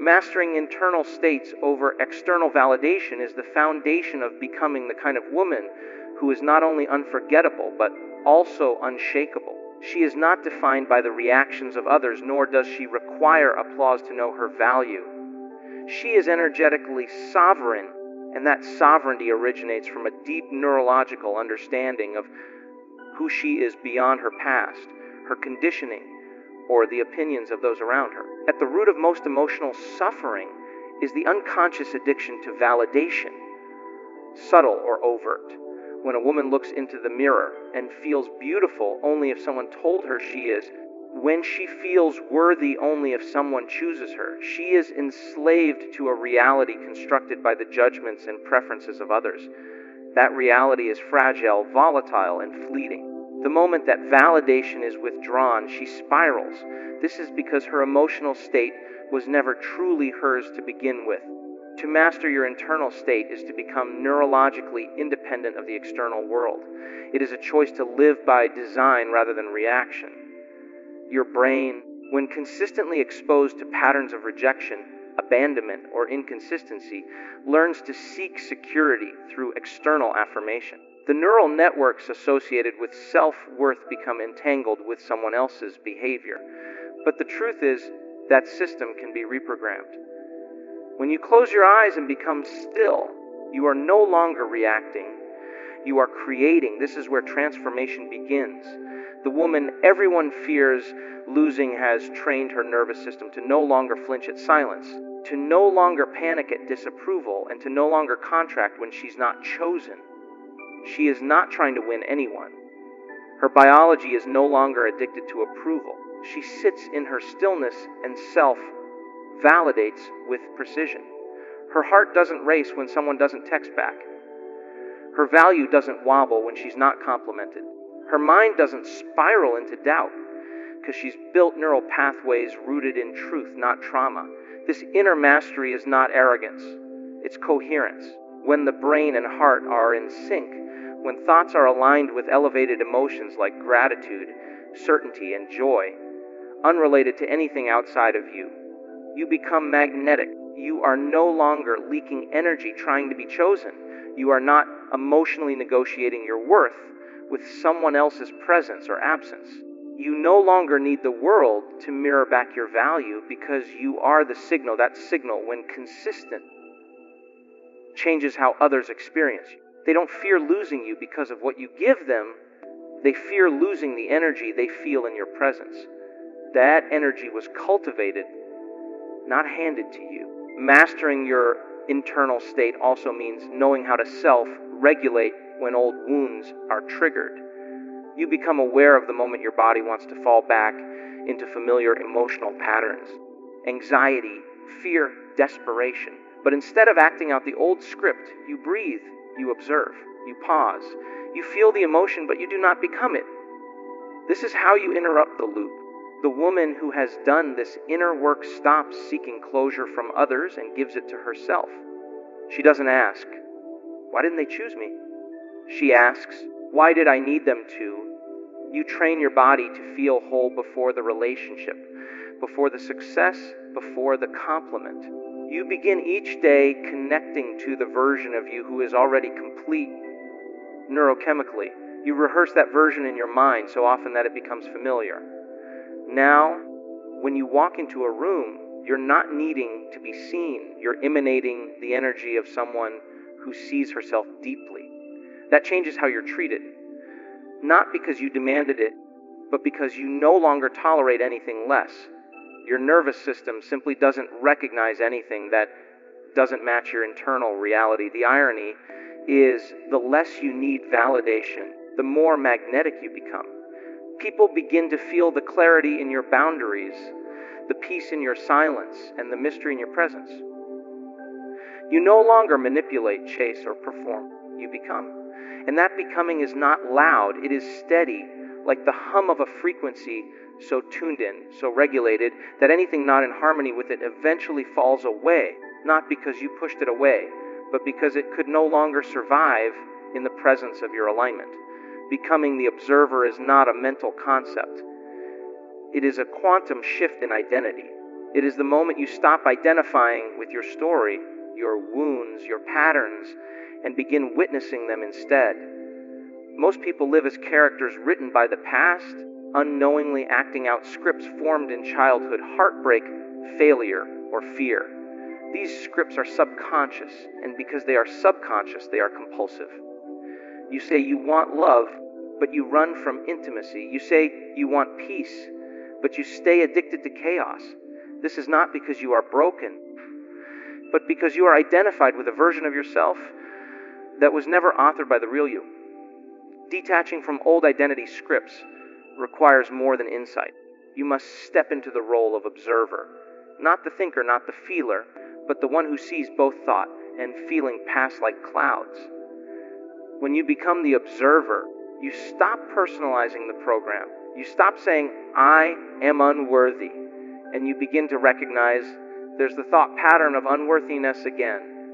Mastering internal states over external validation is the foundation of becoming the kind of woman who is not only unforgettable, but also unshakable. She is not defined by the reactions of others, nor does she require applause to know her value. She is energetically sovereign, and that sovereignty originates from a deep neurological understanding of who she is beyond her past, her conditioning, or the opinions of those around her. At the root of most emotional suffering is the unconscious addiction to validation, subtle or overt. When a woman looks into the mirror and feels beautiful only if someone told her she is, when she feels worthy only if someone chooses her, she is enslaved to a reality constructed by the judgments and preferences of others. That reality is fragile, volatile, and fleeting. The moment that validation is withdrawn, she spirals. This is because her emotional state was never truly hers to begin with. To master your internal state is to become neurologically independent of the external world. It is a choice to live by design rather than reaction. Your brain, when consistently exposed to patterns of rejection, abandonment, or inconsistency, learns to seek security through external affirmation. The neural networks associated with self-worth become entangled with someone else's behavior. But the truth is, that system can be reprogrammed. When you close your eyes and become still, you are no longer reacting. You are creating. This is where transformation begins. The woman everyone fears losing has trained her nervous system to no longer flinch at silence, to no longer panic at disapproval, and to no longer contract when she's not chosen. She is not trying to win anyone. Her biology is no longer addicted to approval. She sits in her stillness and self-validates with precision. Her heart doesn't race when someone doesn't text back. Her value doesn't wobble when she's not complimented. Her mind doesn't spiral into doubt because she's built neural pathways rooted in truth, not trauma. This inner mastery is not arrogance. It's coherence. When the brain and heart are in sync, when thoughts are aligned with elevated emotions like gratitude, certainty, and joy, unrelated to anything outside of you, you become magnetic. You are no longer leaking energy trying to be chosen. You are not emotionally negotiating your worth with someone else's presence or absence. You no longer need the world to mirror back your value because you are the signal. That signal, when consistent, changes how others experience you. They don't fear losing you because of what you give them. They fear losing the energy they feel in your presence. That energy was cultivated, not handed to you. Mastering your internal state also means knowing how to self-regulate when old wounds are triggered. You become aware of the moment your body wants to fall back into familiar emotional patterns. Anxiety, fear, desperation. But instead of acting out the old script, you breathe, you observe, you pause. You feel the emotion, but you do not become it. This is how you interrupt the loop. The woman who has done this inner work stops seeking closure from others and gives it to herself. She doesn't ask, "Why didn't they choose me?" She asks, "Why did I need them to?" You train your body to feel whole before the relationship, before the success, before the compliment. You begin each day connecting to the version of you who is already complete neurochemically. You rehearse that version in your mind so often that it becomes familiar. Now, when you walk into a room, you're not needing to be seen. You're emanating the energy of someone who sees herself deeply. That changes how you're treated. Not because you demanded it, but because you no longer tolerate anything less. Your nervous system simply doesn't recognize anything that doesn't match your internal reality. The irony is, the less you need validation, the more magnetic you become. People begin to feel the clarity in your boundaries, the peace in your silence, and the mystery in your presence. You no longer manipulate, chase, or perform. You become. And that becoming is not loud, it is steady, like the hum of a frequency so tuned in, so regulated, that anything not in harmony with it eventually falls away, not because you pushed it away, but because it could no longer survive in the presence of your alignment. Becoming the observer is not a mental concept. It is a quantum shift in identity. It is the moment you stop identifying with your story, your wounds, your patterns, and begin witnessing them instead. Most people live as characters written by the past, unknowingly acting out scripts formed in childhood heartbreak, failure, or fear. These scripts are subconscious, and because they are subconscious, they are compulsive. You say you want love, but you run from intimacy. You say you want peace, but you stay addicted to chaos. This is not because you are broken, but because you are identified with a version of yourself that was never authored by the real you. Detaching from old identity scripts requires more than insight. You must step into the role of observer, not the thinker, not the feeler, but the one who sees both thought and feeling pass like clouds. When you become the observer, you stop personalizing the program. You stop saying, I am unworthy, and you begin to recognize there's the thought pattern of unworthiness again.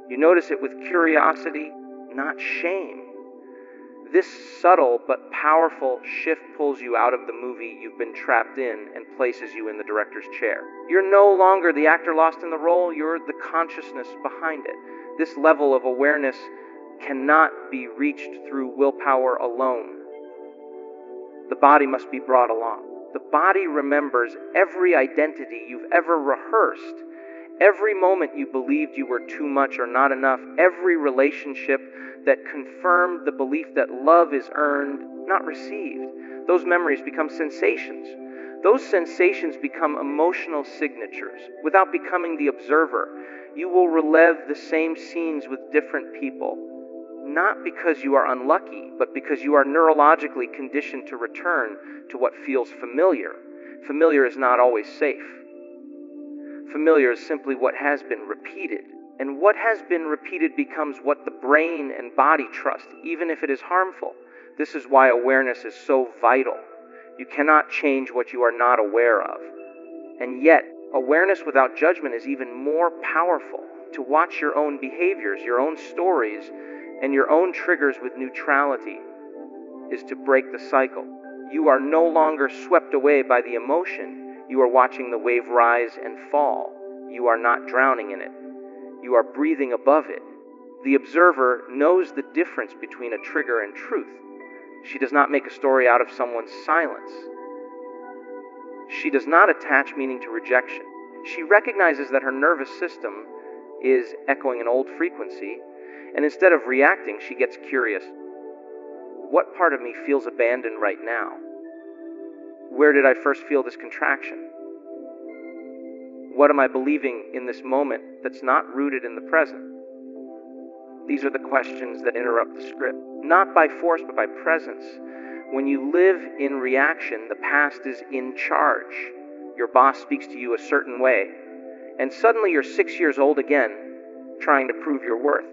You notice it with curiosity, not shame. This subtle but powerful shift pulls you out of the movie you've been trapped in and places you in the director's chair. You're no longer the actor lost in the role, you're the consciousness behind it. This level of awareness cannot be reached through willpower alone. The body must be brought along. The body remembers every identity you've ever rehearsed, every moment you believed you were too much or not enough, every relationship that confirmed the belief that love is earned, not received. Those memories become sensations. Those sensations become emotional signatures. Without becoming the observer, you will relive the same scenes with different people, not because you are unlucky, but because you are neurologically conditioned to return to what feels familiar. Familiar is not always safe. Familiar is simply what has been repeated. And what has been repeated becomes what the brain and body trust, even if it is harmful. This is why awareness is so vital. You cannot change what you are not aware of. And yet, awareness without judgment is even more powerful. To watch your own behaviors, your own stories, and your own triggers with neutrality is to break the cycle. You are no longer swept away by the emotion. You are watching the wave rise and fall. You are not drowning in it. You are breathing above it. The observer knows the difference between a trigger and truth. She does not make a story out of someone's silence. She does not attach meaning to rejection. She recognizes that her nervous system is echoing an old frequency, and instead of reacting, she gets curious. What part of me feels abandoned right now? Where did I first feel this contraction? What am I believing in this moment that's not rooted in the present? These are the questions that interrupt the script, not by force, but by presence. When you live in reaction, the past is in charge. Your boss speaks to you a certain way, and suddenly you're 6 years old again, trying to prove your worth.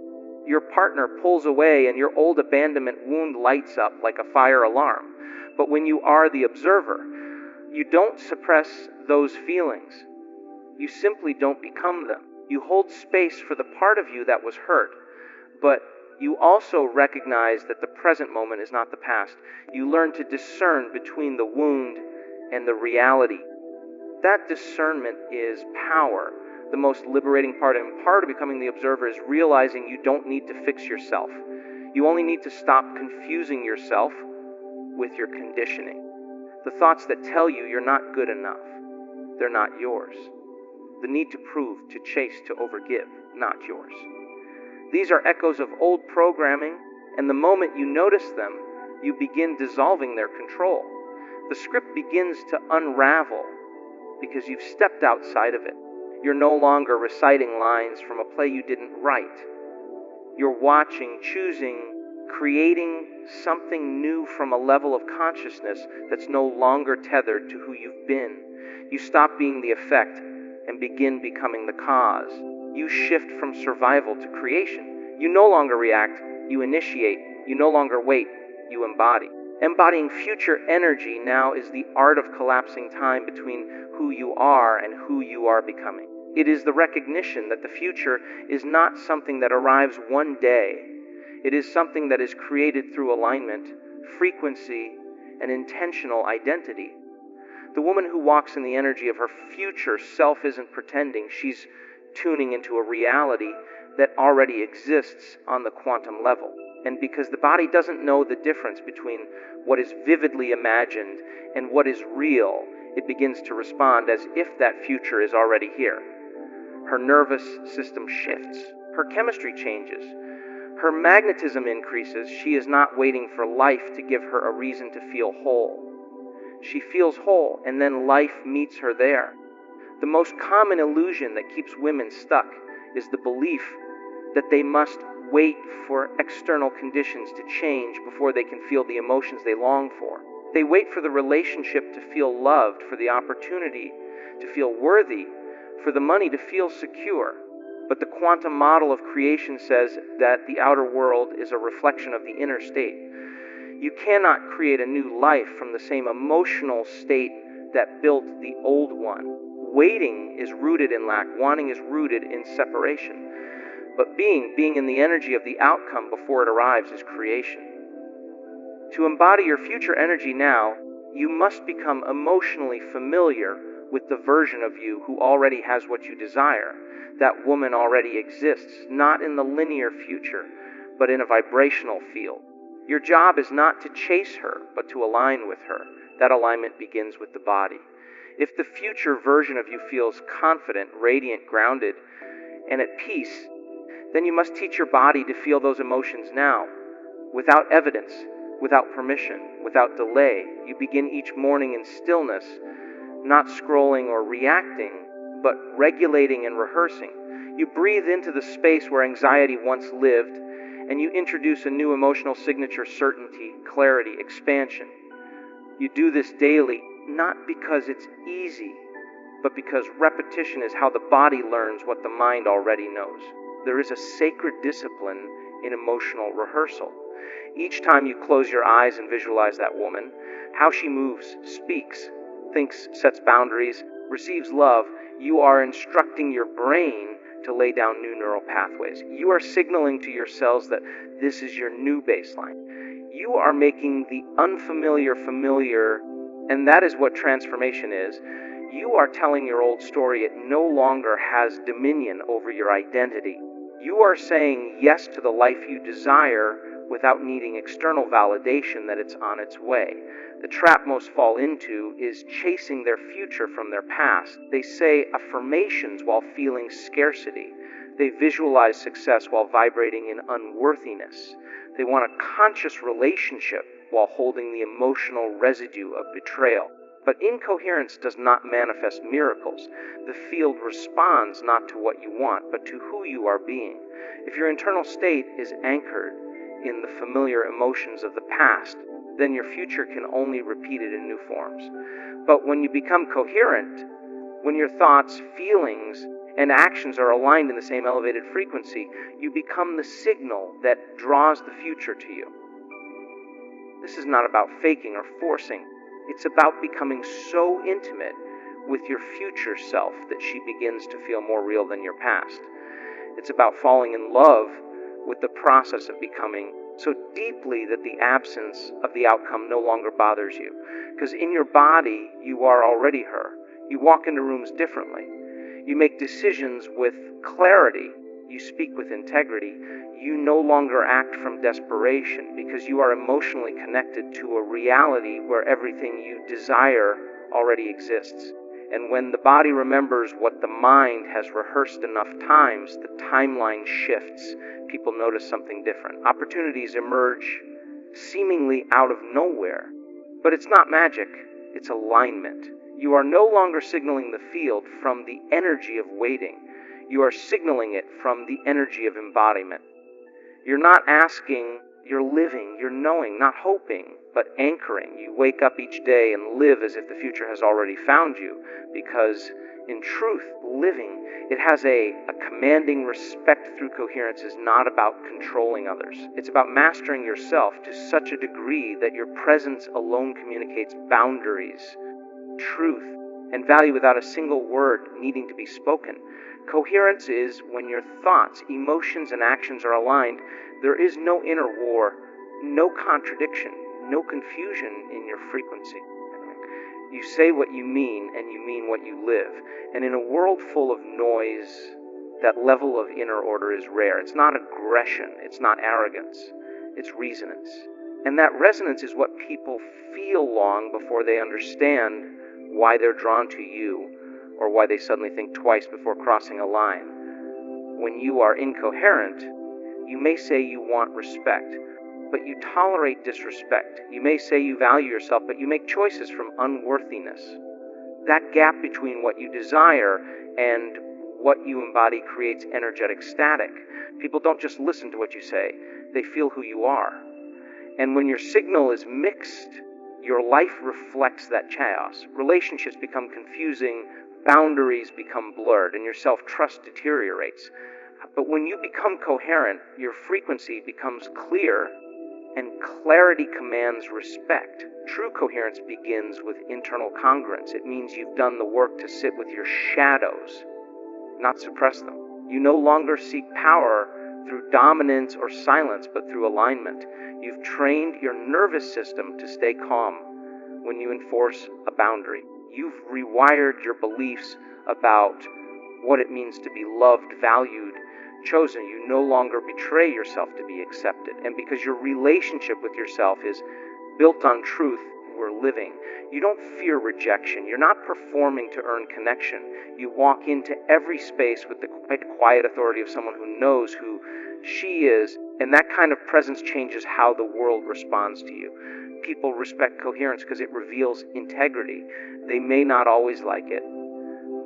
Your partner pulls away and your old abandonment wound lights up like a fire alarm. But when you are the observer, you don't suppress those feelings. You simply don't become them. You hold space for the part of you that was hurt, but you also recognize that the present moment is not the past. You learn to discern between the wound and the reality. That discernment is power. The most liberating part and part of becoming the observer is realizing you don't need to fix yourself. You only need to stop confusing yourself with your conditioning. The thoughts that tell you you're not good enough, they're not yours. The need to prove, to chase, to overgive, not yours. These are echoes of old programming, and the moment you notice them, you begin dissolving their control. The script begins to unravel because you've stepped outside of it. You're no longer reciting lines from a play you didn't write. You're watching, choosing, creating something new from a level of consciousness that's no longer tethered to who you've been. You stop being the effect and begin becoming the cause. You shift from survival to creation. You no longer react, you initiate. You no longer wait, you embody. Embodying future energy now is the art of collapsing time between who you are and who you are becoming. It is the recognition that the future is not something that arrives one day. It is something that is created through alignment, frequency, and intentional identity. The woman who walks in the energy of her future self isn't pretending. She's tuning into a reality that already exists on the quantum level. And because the body doesn't know the difference between what is vividly imagined and what is real, it begins to respond as if that future is already here. Her nervous system shifts. Her chemistry changes. Her magnetism increases. She is not waiting for life to give her a reason to feel whole. She feels whole, and then life meets her there. The most common illusion that keeps women stuck is the belief that they must wait for external conditions to change before they can feel the emotions they long for. They wait for the relationship to feel loved, for the opportunity to feel worthy, for the money to feel secure. But the quantum model of creation says that the outer world is a reflection of the inner state. You cannot create a new life from the same emotional state that built the old one. Waiting is rooted in lack. Wanting is rooted in separation. But being in the energy of the outcome before it arrives is creation. To embody your future energy now, you must become emotionally familiar with the version of you who already has what you desire. That woman already exists, not in the linear future, but in a vibrational field. Your job is not to chase her, but to align with her. That alignment begins with the body. If the future version of you feels confident, radiant, grounded, and at peace, then you must teach your body to feel those emotions now, without evidence, without permission, without delay. You begin each morning in stillness, not scrolling or reacting, but regulating and rehearsing. You breathe into the space where anxiety once lived, and you introduce a new emotional signature: certainty, clarity, expansion. You do this daily, not because it's easy, but because repetition is how the body learns what the mind already knows. There is a sacred discipline in emotional rehearsal. Each time you close your eyes and visualize that woman, how she moves, speaks, thinks, sets boundaries, receives love, you are instructing your brain to lay down new neural pathways. You are signaling to your cells that this is your new baseline. You are making the unfamiliar familiar, and that is what transformation is. You are telling your old story it no longer has dominion over your identity. You are saying yes to the life you desire without needing external validation that it's on its way. The trap most fall into is chasing their future from their past. They say affirmations while feeling scarcity. They visualize success while vibrating in unworthiness. They want a conscious relationship while holding the emotional residue of betrayal. But incoherence does not manifest miracles. The field responds not to what you want, but to who you are being. If your internal state is anchored in the familiar emotions of the past, then your future can only repeat it in new forms. But when you become coherent, when your thoughts, feelings, and actions are aligned in the same elevated frequency, you become the signal that draws the future to you. This is not about faking or forcing. It's about becoming so intimate with your future self that she begins to feel more real than your past. It's about falling in love with the process of becoming so deeply that the absence of the outcome no longer bothers you. Because in your body, you are already her. You walk into rooms differently. You make decisions with clarity. You speak with integrity. You no longer act from desperation because you are emotionally connected to a reality where everything you desire already exists. And when the body remembers what the mind has rehearsed enough times, the timeline shifts. People notice something different. Opportunities emerge seemingly out of nowhere. But it's not magic, it's alignment. You are no longer signaling the field from the energy of waiting. You are signaling it from the energy of embodiment. You're not asking, you're living, you're knowing, not hoping, but anchoring. You wake up each day and live as if the future has already found you, because in truth, living, it has a commanding respect through coherence is not about controlling others. It's about mastering yourself to such a degree that your presence alone communicates boundaries, truth, and value without a single word needing to be spoken. Coherence is when your thoughts, emotions, and actions are aligned. There is no inner war, no contradiction, no confusion in your frequency. You say what you mean, and you mean what you live. And in a world full of noise, that level of inner order is rare. It's not aggression, it's not arrogance, it's resonance. And that resonance is what people feel long before they understand why they're drawn to you, or why they suddenly think twice before crossing a line. When you are incoherent, you may say you want respect, but you tolerate disrespect. You may say you value yourself, but you make choices from unworthiness. That gap between what you desire and what you embody creates energetic static. People don't just listen to what you say, they feel who you are. And when your signal is mixed, your life reflects that chaos. Relationships become confusing, boundaries become blurred, and your self-trust deteriorates. But when you become coherent, your frequency becomes clear, and clarity commands respect. True coherence begins with internal congruence. It means you've done the work to sit with your shadows, not suppress them. You no longer seek power through dominance or silence, but through alignment. You've trained your nervous system to stay calm when you enforce a boundary. You've rewired your beliefs about what it means to be loved, valued, chosen. You no longer betray yourself to be accepted. And because your relationship with yourself is built on truth, we're living. You don't fear rejection. You're not performing to earn connection. You walk into every space with the quiet authority of someone who knows who she is, and that kind of presence changes how the world responds to you. People respect coherence because it reveals integrity. They may not always like it,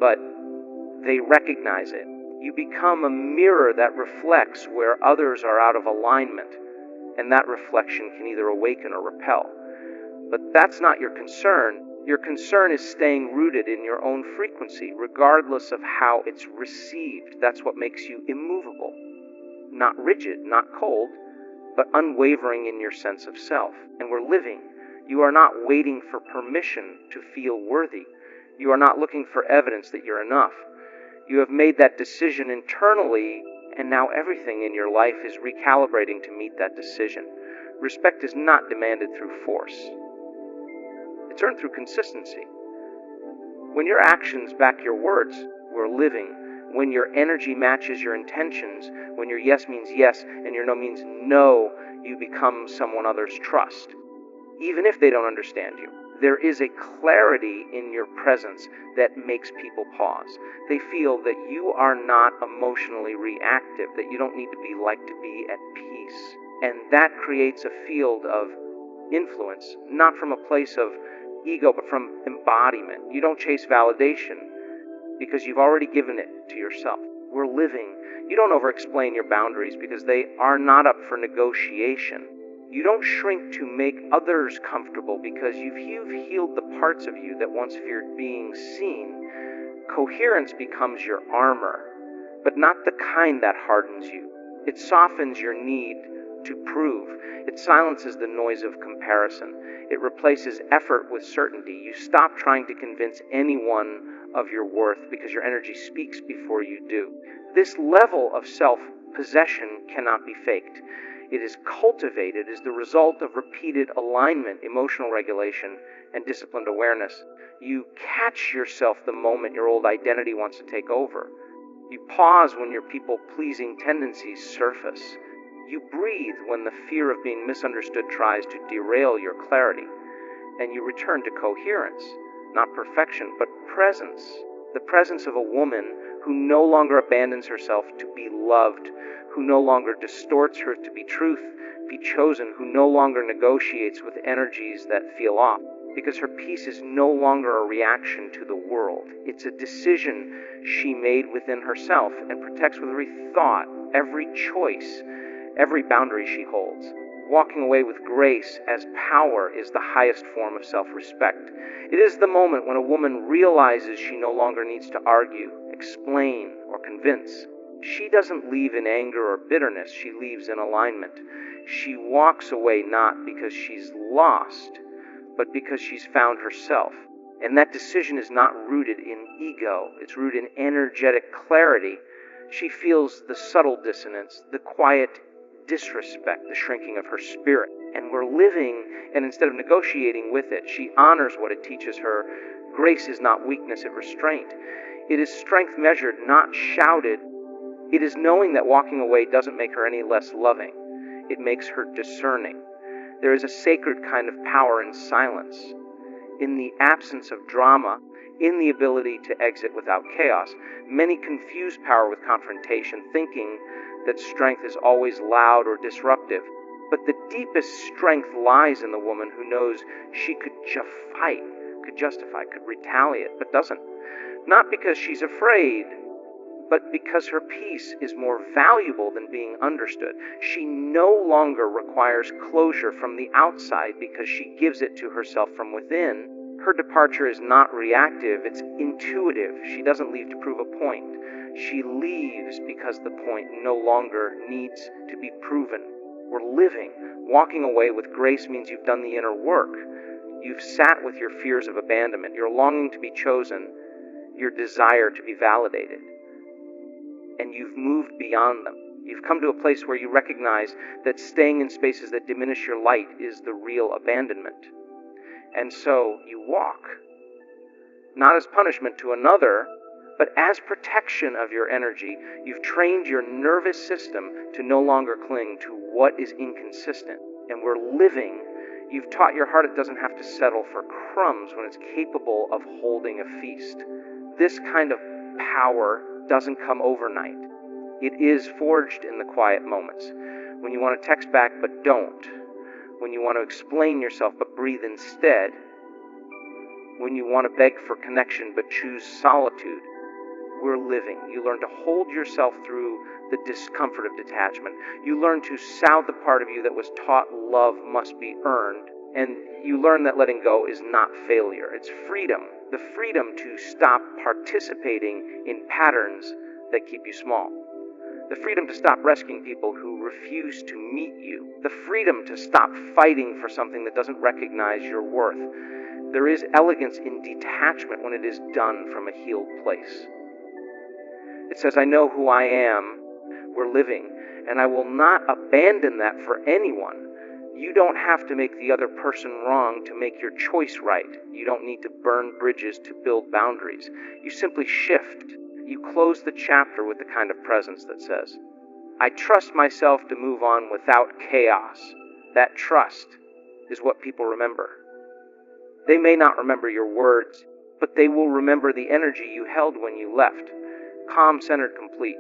but they recognize it. You become a mirror that reflects where others are out of alignment, and that reflection can either awaken or repel. But that's not your concern. Your concern is staying rooted in your own frequency, regardless of how it's received. That's what makes you immovable. Not rigid, not cold, but unwavering in your sense of self. And we're living. You are not waiting for permission to feel worthy. You are not looking for evidence that you're enough. You have made that decision internally, and now everything in your life is recalibrating to meet that decision. Respect is not demanded through force. It's earned through consistency. When your actions back your words, we're living. When your energy matches your intentions, when your yes means yes and your no means no, you become someone others trust. Even if they don't understand you, there is a clarity in your presence that makes people pause. They feel that you are not emotionally reactive, that you don't need to be liked to be at peace. And that creates a field of influence, not from a place of ego, but from embodiment. You don't chase validation because you've already given it to yourself. We're living. You don't over-explain your boundaries because they are not up for negotiation. You don't shrink to make others comfortable because you've healed the parts of you that once feared being seen. Coherence becomes your armor, but not the kind that hardens you. It softens your need to prove. It silences the noise of comparison. It replaces effort with certainty. You stop trying to convince anyone of your worth because your energy speaks before you do. This level of self-possession cannot be faked. It is cultivated as the result of repeated alignment, emotional regulation, and disciplined awareness. You catch yourself the moment your old identity wants to take over. You pause when your people-pleasing tendencies surface. You breathe when the fear of being misunderstood tries to derail your clarity. And you return to coherence, not perfection, but presence. The presence of a woman who no longer abandons herself to be loved, who no longer distorts her to be truth, be chosen, who no longer negotiates with energies that feel off, because her peace is no longer a reaction to the world. It's a decision she made within herself and protects with every thought, every choice, every boundary she holds. Walking away with grace as power is the highest form of self-respect. It is the moment when a woman realizes she no longer needs to argue, explain, or convince. She doesn't leave in anger or bitterness, she leaves in alignment. She walks away not because she's lost, but because she's found herself. And that decision is not rooted in ego, it's rooted in energetic clarity. She feels the subtle dissonance, the quiet disrespect, the shrinking of her spirit. And we're living, and instead of negotiating with it, she honors what it teaches her. Grace is not weakness, it's restraint. It is strength measured, not shouted. It is knowing that walking away doesn't make her any less loving. It makes her discerning. There is a sacred kind of power in silence, in the absence of drama, in the ability to exit without chaos. Many confuse power with confrontation, thinking that strength is always loud or disruptive. But the deepest strength lies in the woman who knows she could fight, could justify, could retaliate, but doesn't. Not because she's afraid, but because her peace is more valuable than being understood. She no longer requires closure from the outside because she gives it to herself from within. Her departure is not reactive, it's intuitive. She doesn't leave to prove a point. She leaves because the point no longer needs to be proven. We're living. Walking away with grace means you've done the inner work. You've sat with your fears of abandonment, your longing to be chosen, your desire to be validated. And you've moved beyond them. You've come to a place where you recognize that staying in spaces that diminish your light is the real abandonment. And so you walk, not as punishment to another, but as protection of your energy. You've trained your nervous system to no longer cling to what is inconsistent. And we're living. You've taught your heart it doesn't have to settle for crumbs when it's capable of holding a feast. This kind of power doesn't come overnight. It is forged in the quiet moments. When you want to text back but don't. When you want to explain yourself but breathe instead. When you want to beg for connection but choose solitude. We're living. You learn to hold yourself through the discomfort of detachment. You learn to sound the part of you that was taught love must be earned. And you learn that letting go is not failure. It's freedom. The freedom to stop participating in patterns that keep you small. The freedom to stop rescuing people who refuse to meet you. The freedom to stop fighting for something that doesn't recognize your worth. There is elegance in detachment when it is done from a healed place. It says, I know who I am. We're living. And I will not abandon that for anyone. You don't have to make the other person wrong to make your choice right. You don't need to burn bridges to build boundaries. You simply shift. You close the chapter with the kind of presence that says, I trust myself to move on without chaos. That trust is what people remember. They may not remember your words, but they will remember the energy you held when you left. Calm, centered, complete.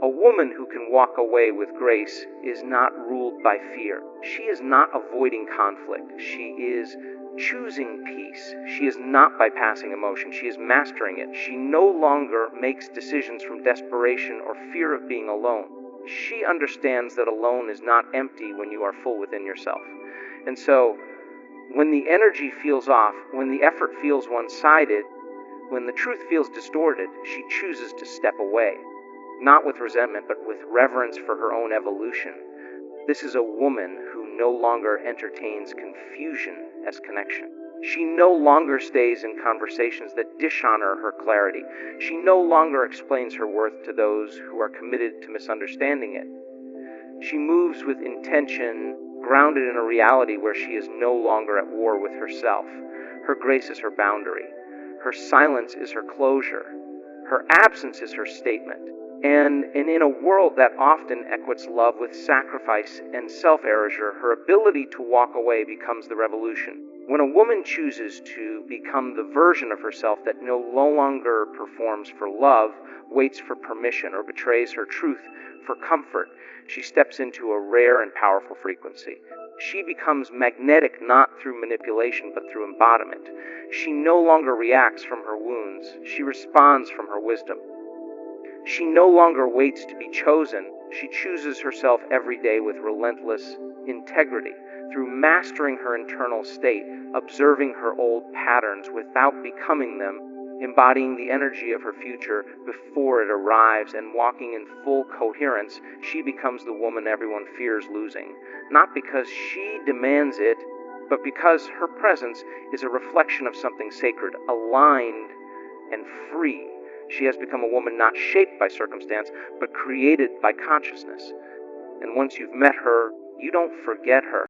A woman who can walk away with grace is not ruled by fear. She is not avoiding conflict. She is choosing peace. She is not bypassing emotion. She is mastering it. She no longer makes decisions from desperation or fear of being alone. She understands that alone is not empty when you are full within yourself. And so, when the energy feels off, when the effort feels one-sided, when the truth feels distorted, she chooses to step away. Not with resentment, but with reverence for her own evolution. This is a woman who no longer entertains confusion as connection. She no longer stays in conversations that dishonor her clarity. She no longer explains her worth to those who are committed to misunderstanding it. She moves with intention, grounded in a reality where she is no longer at war with herself. Her grace is her boundary. Her silence is her closure. Her absence is her statement. And in a world that often equates love with sacrifice and self-erasure, her ability to walk away becomes the revolution. When a woman chooses to become the version of herself that no longer performs for love, waits for permission, or betrays her truth for comfort, she steps into a rare and powerful frequency. She becomes magnetic not through manipulation but through embodiment. She no longer reacts from her wounds. She responds from her wisdom. She no longer waits to be chosen. She chooses herself every day with relentless integrity. Through mastering her internal state, observing her old patterns without becoming them, embodying the energy of her future before it arrives, and walking in full coherence, she becomes the woman everyone fears losing. Not because she demands it, but because her presence is a reflection of something sacred, aligned and free. She has become a woman not shaped by circumstance, but created by consciousness. And once you've met her, you don't forget her.